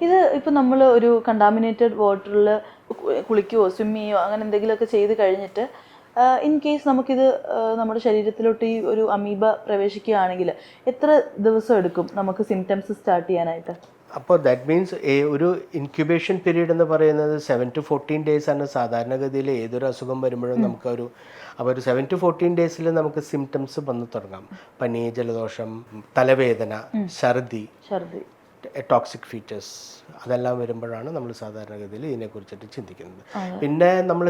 ഇത് ഇപ്പോൾ നമ്മൾ ഒരു കണ്ടാമിനേറ്റഡ് വാട്ടറിൽ കുളിക്കുകയോ സ്വിം ചെയ്യുകയോ അങ്ങനെ എന്തെങ്കിലുമൊക്കെ ചെയ്ത് കഴിഞ്ഞിട്ട് ഇൻ കേസ് നമുക്കിത് നമ്മുടെ ശരീരത്തിലോട്ട് ഈ ഒരു അമീബ പ്രവേശിക്കുകയാണെങ്കിൽ എത്ര ദിവസം എടുക്കും നമുക്ക് സിംറ്റംസ് സ്റ്റാർട്ട് ചെയ്യാനായിട്ട്? അപ്പോൾ ദാറ്റ് മീൻസ് ഒരു ഇൻക്യുബേഷൻ പീരീഡ് എന്ന് പറയുന്നത് 7 to 14 ഡേയ്സ് ആണ് സാധാരണഗതിയിൽ ഏതൊരു അസുഖം വരുമ്പോഴും നമുക്കൊരു അപ്പോൾ ഒരു 7 to 14 ഡേയ്സിൽ നമുക്ക് സിംറ്റംസ് വന്ന് തുടങ്ങാം. പനി, ജലദോഷം, തലവേദന, ഛർദി, ടോക്സിക് ഫീച്ചേഴ്സ് അതെല്ലാം വരുമ്പോഴാണ് നമ്മൾ സാധാരണഗതിയിൽ ഇതിനെക്കുറിച്ചിട്ട് ചിന്തിക്കുന്നത്. പിന്നെ നമ്മൾ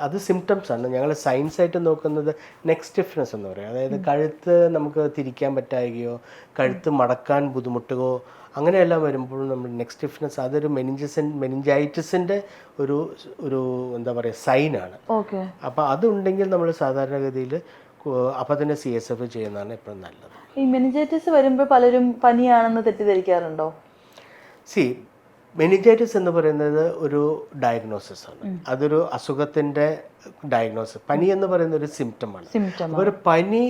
അത് സിംറ്റംസ് ആണ്. ഞങ്ങൾ സയൻസ് ആയിട്ട് നോക്കുന്നത് നെക്ക് സ്റ്റിഫ്നെസ് എന്ന് പറയും. അതായത് കഴുത്ത് നമുക്ക് തിരിക്കാൻ പറ്റാകുകയോ കഴുത്ത് മടക്കാൻ ബുദ്ധിമുട്ടുകയോ അങ്ങനെയെല്ലാം വരുമ്പോഴും നമ്മൾ നെക്ക് സ്റ്റിഫ്നെസ് അതൊരു മെനിഞ്ചൈറ്റിസിൻ്റെ ഒരു എന്താ പറയുക സൈനാണ്. അപ്പോൾ അതുണ്ടെങ്കിൽ നമ്മൾ സാധാരണഗതിയിൽ അപ്പം തന്നെ CSF ചെയ്യുന്നതാണ് എപ്പോഴും നല്ലത്. ഈ മെനിഞ്ചൈറ്റിസ് വരുമ്പോൾ പലരും പനിയാണെന്ന് തെറ്റിദ്ധരിക്കാറുണ്ടോ? മെനിഞ്ചൈറ്റിസ് എന്ന് പറയുന്നത് ഒരു ഡയഗ്നോസിസ് ആണ്. അതൊരു അസുഖത്തിൻ്റെ ഡയഗ്നോസിസ്. പനി എന്ന് പറയുന്ന ഒരു സിംറ്റമാണ്. അപ്പോൾ ഒരു പനി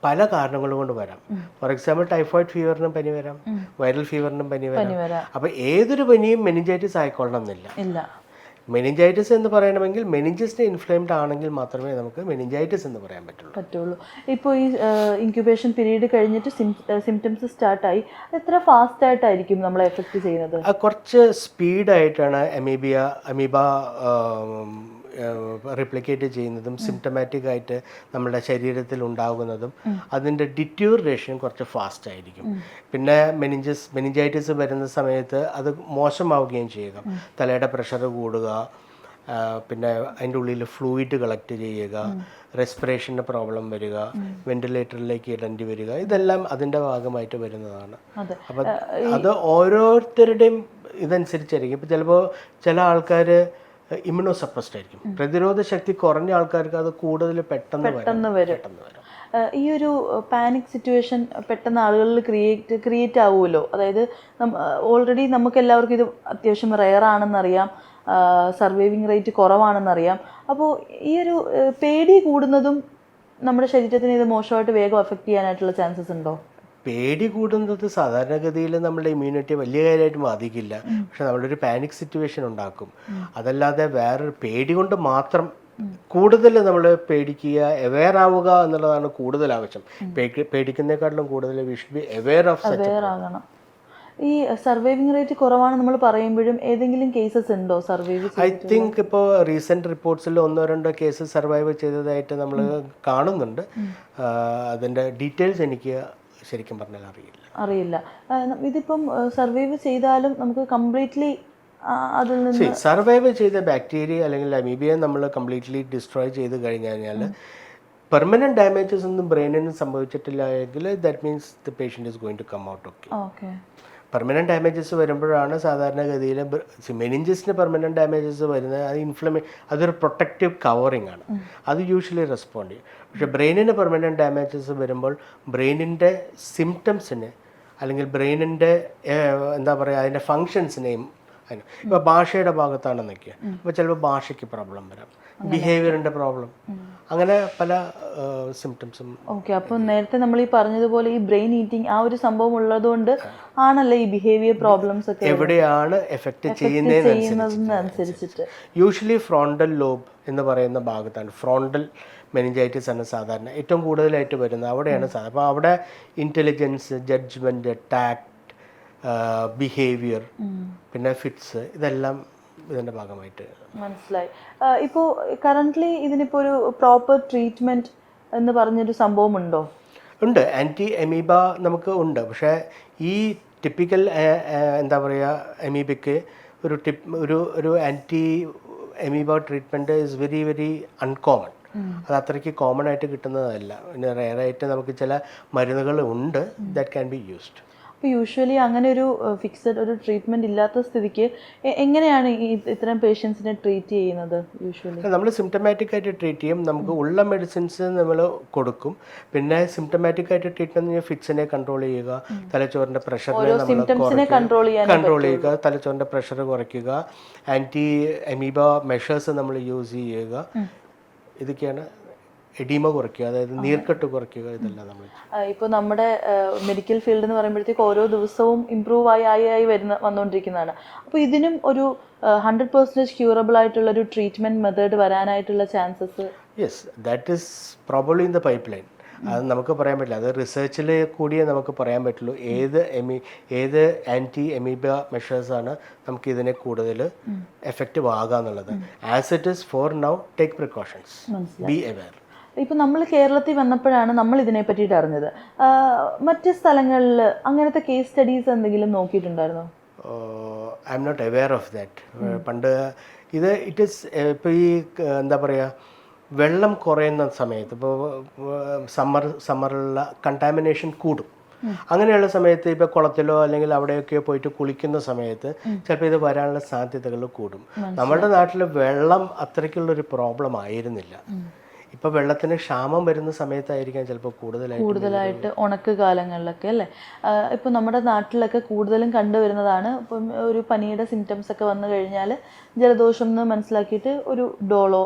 പല കാരണങ്ങൾ കൊണ്ട് വരാം. ഫോർ എക്സാമ്പിൾ ടൈഫോയിഡ് ഫീവറിനും പനി വരാം, വൈറൽ ഫീവറിനും പനി വരാം. അപ്പോൾ ഏതൊരു പനിയും മെനിഞ്ചൈറ്റിസ് ആയിക്കൊള്ളണം എന്നില്ല. മെനിഞ്ചൈറ്റിസ് എന്ന് പറയണമെങ്കിൽ മെനിഞ്ചസിന് ഇൻഫ്ലെയിംഡ് ആണെങ്കിൽ മാത്രമേ നമുക്ക് മെനിഞ്ചൈറ്റിസ് എന്ന് പറയാൻ പറ്റുള്ളൂ. ഇപ്പോൾ ഈ ഇൻക്യുബേഷൻ പീരീഡ് കഴിഞ്ഞിട്ട് സിംറ്റംസ് സ്റ്റാർട്ടായി എത്ര ഫാസ്റ്റ് ആയിട്ടായിരിക്കും നമ്മളെ എഫക്റ്റ് ചെയ്യുന്നത്? കുറച്ച് സ്പീഡായിട്ടാണ് അമീബ റിപ്ലിക്കേറ്റ് ചെയ്യുന്നതും സിംറ്റമാറ്റിക് ആയിട്ട് നമ്മുടെ ശരീരത്തിൽ ഉണ്ടാകുന്നതും അതിൻ്റെ ഡിറ്റ്യൂറേഷൻ കുറച്ച് ഫാസ്റ്റ് ആയിരിക്കും. പിന്നെ മെനിഞ്ചൈറ്റിസ് വരുന്ന സമയത്ത് അത് മോശമാവുകയും ചെയ്യുക. തലയുടെ പ്രഷർ കൂടുക, പിന്നെ അതിൻ്റെ ഉള്ളിൽ ഫ്ലൂയിഡ് കളക്ട് ചെയ്യുക, റെസ്പിറേഷൻ്റെ പ്രോബ്ലം വരിക, വെന്റിലേറ്ററിലേക്ക് ഇടേണ്ടി വരിക, ഇതെല്ലാം അതിൻ്റെ ഭാഗമായിട്ട് വരുന്നതാണ്. അപ്പം അത് ഓരോരുത്തരുടെയും ഇതനുസരിച്ചായിരിക്കും. ഇപ്പം ചിലപ്പോൾ ചില ആൾക്കാർ ഇമ്മ്യൂണോ സപ്രസ്ഡ് ആയിരിക്കും. പ്രതിരോധ ശക്തി കുറഞ്ഞ ആൾക്കാർക്ക് അത് കൂടുതൽ പെട്ടെന്ന് വരും. ഈ ഒരു പാനിക് സിറ്റുവേഷൻ പെട്ടെന്ന് ആളുകളിൽ ക്രിയേറ്റ് ആവുമല്ലോ. അതായത് ഓൾറെഡി നമുക്ക് എല്ലാവർക്കും ഇത് അത്യാവശ്യം റെയർ ആണെന്നറിയാം, സർവൈവിങ് റേറ്റ് കുറവാണെന്നറിയാം. അപ്പോൾ ഈ ഒരു പേടി കൂടുന്നതും നമ്മുടെ ശരീരത്തിന് ഇത് മോശമായിട്ട് വേഗം അഫക്റ്റ് ചെയ്യാനായിട്ടുള്ള ചാൻസസ് ഉണ്ടോ? പേടി കൂടുന്നത് സാധാരണഗതിയിൽ നമ്മുടെ ഇമ്മ്യൂണിറ്റി വലിയ കാര്യമായിട്ട് ബാധിക്കില്ല. പക്ഷെ നമ്മളൊരു പാനിക് സിറ്റുവേഷൻ ഉണ്ടാക്കും. അതല്ലാതെ വേറൊരു പേടി കൊണ്ട് മാത്രം കൂടുതൽ നമ്മൾ പേടിക്കുക, അവെയർ ആവുക എന്നുള്ളതാണ് കൂടുതൽ ആവശ്യം. പേടിക്കുന്നതിനേക്കാളും കൂടുതൽ വി ഷുഡ് ബി അവെയർ ആകണം. ഈ സർവൈവിംഗ് റേറ്റ് കുറവാണ് നമ്മൾ പറയുമ്പോഴും ഏതെങ്കിലും കേസസ് ഉണ്ടോ സർവൈവ്? ഐ തിങ്ക് ഇപ്പോൾ റീസെൻറ്റ് റിപ്പോർട്ട്സിൽ 1-2 കേസസ് സർവൈവ് ചെയ്തതായിട്ട് നമ്മൾ കാണുന്നുണ്ട്. അതിൻ്റെ ഡീറ്റെയിൽസ് എനിക്ക് ശരിക്കും പറഞ്ഞാൽ അറിയില്ല. ഇതിപ്പം സർവൈവ് ചെയ്താലും നമുക്ക് കംപ്ലീറ്റ്ലി അതിൽ നിന്ന് സർവൈവ് ചെയ്ത ബാക്ടീരിയ അല്ലെങ്കിൽ അമീബിയ നമ്മൾ കംപ്ലീറ്റ്ലി ഡിസ്ട്രോയ് ചെയ്ത് കഴിഞ്ഞാൽ പെർമനന്റ് ഡാമേജസ് ഒന്നും ബ്രെയിനിന് സംഭവിച്ചിട്ടില്ല എങ്കിൽ that means the patient is going to come out okay. Permanent damages വരുമ്പോഴാണ് സാധാരണഗതിയിൽ മെനിഞ്ചസിന് പെർമനന്റ് ഡാമേജസ് വരുന്നത്. അത് അതൊരു പ്രൊട്ടക്റ്റീവ് കവറിങ് ആണ്. അത് യൂഷ്വലി റെസ്പോണ്ട് ചെയ്യും. പക്ഷേ ബ്രെയിനിന് പെർമനന്റ് ഡാമേജസ് വരുമ്പോൾ ബ്രെയിനിൻ്റെ സിംറ്റംസിന് അല്ലെങ്കിൽ ബ്രെയിനിൻ്റെ എന്താ പറയുക അതിൻ്റെ ഫങ്ഷൻസിനെയും ഇപ്പോൾ ഭാഷയുടെ ഭാഗത്താണെന്നൊക്കെ അപ്പോൾ ചിലപ്പോൾ ഭാഷയ്ക്ക് പ്രോബ്ലം വരാം, ബിഹേവിയറിൻ്റെ പ്രോബ്ലം, അങ്ങനെ പല സിംറ്റംസും. ഓക്കെ. അപ്പോൾ നേരത്തെ നമ്മൾ ഈ പറഞ്ഞതുപോലെ ഈ ബ്രെയിൻ ഈറ്റിംഗ് ആ ഒരു സംഭവം ഉള്ളതുകൊണ്ട് ആണല്ലേ ഈ ബിഹേവിയർ പ്രോബ്ലംസ് ഒക്കെ എവിടെയാണ് എഫക്റ്റ് ചെയ്യുന്നതിനനുസരിച്ചിട്ട് യൂഷ്വലി ഫ്രോണ്ടൽ ലോബ് എന്ന് പറയുന്ന ഭാഗത്താണ്. ഫ്രോണ്ടൽ മെനിഞ്ചൈറ്റിസ് ആണ് സാധാരണ ഏറ്റവും കൂടുതലായിട്ട് വരുന്നത്. അവിടെയാണ് സാധാരണ. അപ്പോൾ അവിടെ ഇൻ്റലിജൻസ്, ജഡ്ജ്മെൻറ്റ്, ടാക്ട്, ബിഹേവിയർ, പിന്നെ ഫിറ്റ്സ്, ഇതെല്ലാം ഇതിൻ്റെ ഭാഗമായിട്ട്. മനസ്സിലായി. ഇപ്പോൾ കറൻ്റ്ലി ഇതിനിപ്പോൾ ഒരു പ്രോപ്പർ ട്രീറ്റ്മെൻറ്റ് എന്ന് പറഞ്ഞൊരു സംഭവം ഉണ്ടോ? ഉണ്ട്. ആൻറ്റി എമീബ നമുക്ക് ഉണ്ട്. പക്ഷേ ഈ ടിപ്പിക്കൽ എന്താ പറയുക അമീബയ്ക്ക് ഒരു anti amoeba treatment is very very uncommon. അത് അത്രയ്ക്ക് കോമൺ ആയിട്ട് കിട്ടുന്നതല്ല. പിന്നെ റെയറായിട്ട് നമുക്ക് ചില മരുന്നുകൾ ഉണ്ട് ദാറ്റ് ക്യാൻ ബി യൂസ്ഡ്. അപ്പോൾ യൂഷ്വലി അങ്ങനെ ഒരു ഫിക്സഡ് ഒരു ട്രീറ്റ്മെൻറ്റ് ഇല്ലാത്ത സ്ഥിതിക്ക് എങ്ങനെയാണ് ഈ ഇത്തരം പേഷ്യൻസിനെ ട്രീറ്റ് ചെയ്യുന്നത്? യൂഷ്വലി നമ്മൾ സിംറ്റമാറ്റിക് ആയിട്ട് ട്രീറ്റ് ചെയ്യും. നമുക്ക് ഉള്ള മെഡിസിൻസ് നമ്മൾ കൊടുക്കും. പിന്നെ സിംറ്റമാറ്റിക് ആയിട്ട് ട്രീറ്റ്മെൻറ്റ് ഫിറ്റ്സിനെ കൺട്രോൾ ചെയ്യുക, തലച്ചോറിൻ്റെ പ്രഷറിനെ നമ്മൾ കൺട്രോൾ ചെയ്യുക, തലച്ചോറിൻ്റെ പ്രഷർ കുറയ്ക്കുക, ആൻറ്റി അമീബ മെഷേഴ്സ് നമ്മൾ യൂസ് ചെയ്യുക. ഇതൊക്കെയാണ് എഡീമ കുറയ്ക്കുക, അതായത് നീർക്കെട്ട് കുറയ്ക്കുക, ഇതെല്ലാം നമ്മൾ ഇപ്പോൾ നമ്മുടെ മെഡിക്കൽ ഫീൽഡ് എന്ന് പറയുമ്പോഴത്തേക്ക് ഓരോ ദിവസവും ഇമ്പ്രൂവ് ആയി വന്നുകൊണ്ടിരിക്കുന്നതാണ്. അപ്പോൾ ഇതിനും ഒരു 100% ക്യൂറബിൾ ആയിട്ടുള്ള ഒരു ട്രീറ്റ്മെൻറ്റ് മെത്തേഡ് വരാനായിട്ടുള്ള chances? Yes, that is probably in the pipeline. അത് നമുക്ക് പറയാൻ പറ്റില്ല, അത് റിസർച്ചിൽ കൂടിയേ നമുക്ക് പറയാൻ പറ്റുള്ളൂ ഏത് ആൻറ്റി എമീബ മെഷേഴ്സാണ് നമുക്ക് ഇതിനെ കൂടുതൽ എഫക്റ്റീവ് ആകുക എന്നുള്ളത്. As it is for now, take precautions, be aware. ഇപ്പം നമ്മൾ കേരളത്തിൽ വന്നപ്പോഴാണ് നമ്മൾ ഇതിനെ പറ്റിയിട്ട് അറിഞ്ഞത്. മറ്റ് സ്ഥലങ്ങളിൽ അങ്ങനത്തെ കേസ് സ്റ്റഡീസ് എന്തെങ്കിലും നോക്കിയിട്ടുണ്ടായിരുന്നോ? I am not aware of that. പണ്ട് ഇറ്റ് ഈസ് ഇപ്പോൾ ഈ എന്താ പറയുക, വെള്ളം കുറയുന്ന സമയത്ത്, ഇപ്പോൾ സമ്മറിലുള്ള കണ്ടാമിനേഷൻ കൂടും. അങ്ങനെയുള്ള സമയത്ത് ഇപ്പോൾ കുളത്തിലോ അല്ലെങ്കിൽ അവിടെയൊക്കെ പോയിട്ട് കുളിക്കുന്ന സമയത്ത് ചിലപ്പോൾ ഇത് വരാനുള്ള സാധ്യതകൾ കൂടും. നമ്മുടെ നാട്ടിൽ വെള്ളം അത്രയ്ക്കുള്ളൊരു പ്രോബ്ലം ആയിരുന്നില്ല. ഇപ്പോൾ വെള്ളത്തിന് ക്ഷാമം വരുന്ന സമയത്തായിരിക്കാം ചിലപ്പോൾ കൂടുതലായിട്ട് ഉണക്ക് കാലങ്ങളിലൊക്കെ അല്ലേ. ഇപ്പോൾ നമ്മുടെ നാട്ടിലൊക്കെ കൂടുതലും കണ്ടുവരുന്നതാണ്, ഇപ്പം ഒരു പനിയുടെ സിംറ്റംസ് ഒക്കെ വന്നു കഴിഞ്ഞാൽ ജലദോഷം എന്ന് മനസ്സിലാക്കിയിട്ട് ഒരു ഡോളോ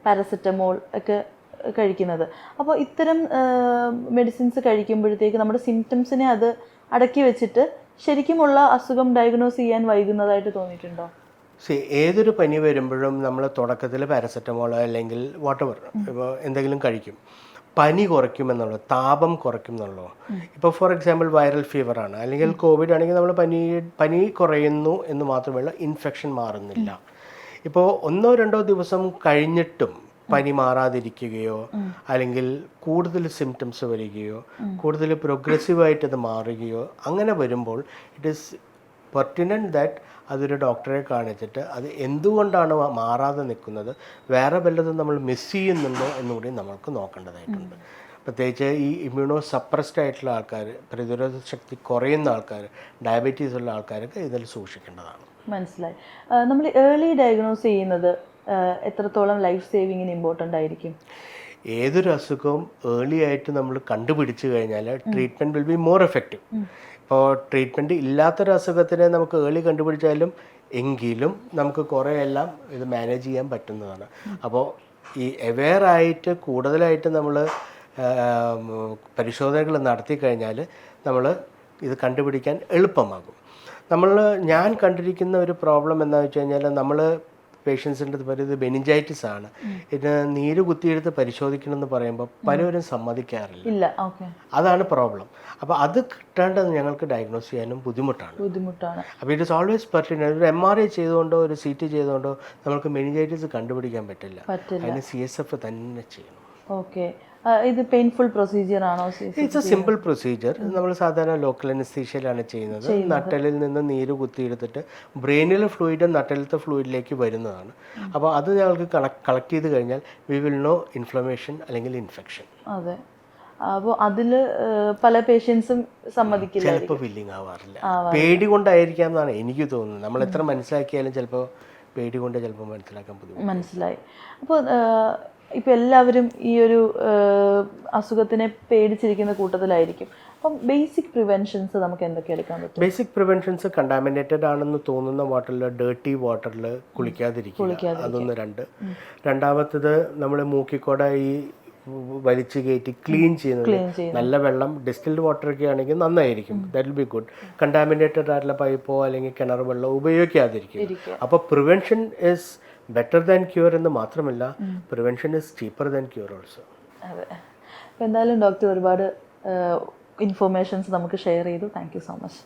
പാരസെറ്റമോൾ ഒക്കെ കഴിക്കുന്നത്. അപ്പോൾ ഇത്തരം മെഡിസിൻസ് കഴിക്കുമ്പോഴത്തേക്ക് നമ്മുടെ സിംറ്റംസിനെ അത് അടക്കി വെച്ചിട്ട് ശരിക്കുമുള്ള അസുഖം ഡയഗ്നോസ് ചെയ്യാൻ വൈകുന്നതായിട്ട് തോന്നിയിട്ടുണ്ടോ? ഏതൊരു പനി വരുമ്പോഴും നമ്മൾ തുടക്കത്തിൽ പാരസെറ്റമോൾ അല്ലെങ്കിൽ വാട്ടെവർ ഇപ്പോൾ എന്തെങ്കിലും കഴിക്കും. പനി കുറയ്ക്കുമെന്നുള്ളൂ, താപം കുറയ്ക്കുമെന്നുള്ളൂ. ഇപ്പോൾ ഫോർ എക്സാമ്പിൾ വൈറൽ ഫീവറാണ് അല്ലെങ്കിൽ കോവിഡ് ആണെങ്കിൽ നമ്മൾ പനി കുറയുന്നു എന്ന് മാത്രമല്ല, ഇൻഫെക്ഷൻ മാറുന്നില്ല. ഇപ്പോൾ 1-2 ദിവസം കഴിഞ്ഞിട്ടും പനി മാറാതിരിക്കുകയോ അല്ലെങ്കിൽ കൂടുതൽ സിംറ്റംസ് വരികയോ കൂടുതൽ പ്രോഗ്രസീവായിട്ട് അത് മാറുകയോ അങ്ങനെ വരുമ്പോൾ ഇറ്റ് ഈസ് പെർട്ടിനൻറ്റ് ദാറ്റ് അതൊരു ഡോക്ടറെ കാണിച്ചിട്ട് അത് എന്തുകൊണ്ടാണ് മാറാതെ നിൽക്കുന്നത്, വേറെ വല്ലതും നമ്മൾ മിസ് ചെയ്യുന്നുണ്ടോ എന്നുകൂടി നമ്മൾക്ക് നോക്കേണ്ടതായിട്ടുണ്ട്. പ്രത്യേകിച്ച് ഈ ഇമ്മ്യൂണോ സപ്രസ്ഡ് ആയിട്ടുള്ള ആൾക്കാർ, പ്രതിരോധ ശക്തി കുറയുന്ന ആൾക്കാർ, ഡയബറ്റീസ് ഉള്ള ആൾക്കാരൊക്കെ ഇതിൽ സൂക്ഷിക്കേണ്ടതാണ്. മനസ്സിലായി. നമ്മൾ ഏർലി ഡയഗ്നോസ് ചെയ്യുന്നത് എത്രത്തോളം ലൈഫ് സേവിങ്ങിന് ഇമ്പോർട്ടൻ്റ് ആയിരിക്കും? ഏതൊരു അസുഖവും ഏർലി ആയിട്ട് നമ്മൾ കണ്ടുപിടിച്ചു കഴിഞ്ഞാൽ treatment will be more effective. ഇപ്പോൾ ട്രീറ്റ്മെൻറ്റ് ഇല്ലാത്തൊരു അസുഖത്തിനെ നമുക്ക് ഏർലി കണ്ടുപിടിച്ചാലും എങ്കിലും നമുക്ക് കുറേ എല്ലാം ഇത് മാനേജ് ചെയ്യാൻ പറ്റുന്നതാണ്. അപ്പോൾ ഈ അവെയർ ആയിട്ട് കൂടുതലായിട്ട് നമ്മൾ പരിശോധനകൾ നടത്തി കഴിഞ്ഞാൽ നമ്മൾ ഇത് കണ്ടുപിടിക്കാൻ എളുപ്പമാകും. ഞാൻ കണ്ടിരിക്കുന്ന ഒരു പ്രോബ്ലം എന്താണെന്ന് വെച്ച് കഴിഞ്ഞാൽ, നമ്മൾ പേഷ്യൻസിൻ്റെ അടുത്ത് പറയുന്നത് ബെനിഞ്ചൈറ്റിസ് ആണ്, ഇതിന് നീര് കുത്തിയെടുത്ത് പരിശോധിക്കണമെന്ന് പറയുമ്പോൾ പലരും സമ്മതിക്കാറില്ല. അതാണ് പ്രോബ്ലം. അപ്പോൾ അത് കിട്ടാണ്ട് ഞങ്ങൾക്ക് ഡയഗ്നോസ് ചെയ്യാനും ബുദ്ധിമുട്ടാണ്. അപ്പോൾ ഇറ്റ് ഇസ് ഓൾവേസ് പെർട്ടിനന്റ്. ഒരു MRI ചെയ്തുകൊണ്ടോ ഒരു CT ചെയ്തുകൊണ്ടോ നമുക്ക് മെനിഞ്ചൈറ്റിസ് കണ്ടുപിടിക്കാൻ പറ്റില്ല. അതിന് CSF തന്നെ ചെയ്യണം. ഓക്കെ. ഇത് പെയിൻഫുൾ പ്രൊസീജിയർ ആണോ? It's A simple procedure. നമ്മൾ സാധാരണ ലോക്കൽ അനസ്തീഷ്യയിലാണ് ചെയ്യുന്നത്. നട്ടലിൽ നിന്ന് നീര് കുത്തിയെടുത്തിട്ട് ബ്രെയിനിലെ ഫ്ലൂയിഡ് നട്ടലിലത്തെ ഫ്ലൂയിഡിലേക്ക് വരുന്നതാണ്. അപ്പോൾ അത് ഞങ്ങൾക്ക് കളക്ട് ചെയ്ത് കഴിഞ്ഞാൽ വി വിൽ നോ ഇൻഫ്ലമേഷൻ അല്ലെങ്കിൽ ഇൻഫെക്ഷൻ. അതെ. അപ്പോൾ അതിൽ പല പേഷ്യൻസും സമ്മതിക്കില്ല, ചിലപ്പോൾ വില്ലിങ് ആവാറില്ല. പേടി കൊണ്ടായിരിക്കാം എന്നാണ് എനിക്ക് തോന്നുന്നത്. നമ്മൾ എത്ര മനസ്സിലാക്കിയാലും ചിലപ്പോൾ പേടി കൊണ്ട് ചിലപ്പോൾ മനസ്സിലാക്കാൻ ബുദ്ധിമുട്ട്. മനസ്സിലായി. അപ്പോൾ ഇപ്പോൾ എല്ലാവരും ഈ ഒരു അസുഖത്തിനെ പേടിച്ചിരിക്കുന്ന കൂട്ടത്തിലായിരിക്കും. അപ്പം ബേസിക് പ്രിവെൻഷൻസ് നമുക്ക് എന്തൊക്കെ എടുക്കാൻ പറ്റും? ബേസിക് പ്രിവെൻഷൻസ് കണ്ടാമിനേറ്റഡ് ആണെന്ന് തോന്നുന്ന വാട്ടറിൽ, ഡേർട്ടി വാട്ടറിൽ കുളിക്കാതിരിക്കുക, അതൊന്ന്. രണ്ടാമത്തത് നമ്മൾ മൂക്കിക്കൂടെ ഈ വലിച്ചു കയറ്റി ക്ലീൻ ചെയ്യുന്നത്, നല്ല വെള്ളം ഡിസ്റ്റിൽഡ് വാട്ടറൊക്കെ ആണെങ്കിൽ നന്നായിരിക്കും, that will be good. Contaminated ആയിട്ടുള്ള പൈപ്പോ അല്ലെങ്കിൽ കിണർ വെള്ളം ഉപയോഗിക്കാതിരിക്കും. അപ്പോൾ prevention is better than cure എന്ന് മാത്രമല്ല, prevention is cheaper than cure also. അതെ. അപ്പോൾ എന്തായാലും ഡോക്ടർ ഒരുപാട് ഇൻഫോർമേഷൻസ് നമുക്ക് ഷെയർ ചെയ്തു. Thank you so much.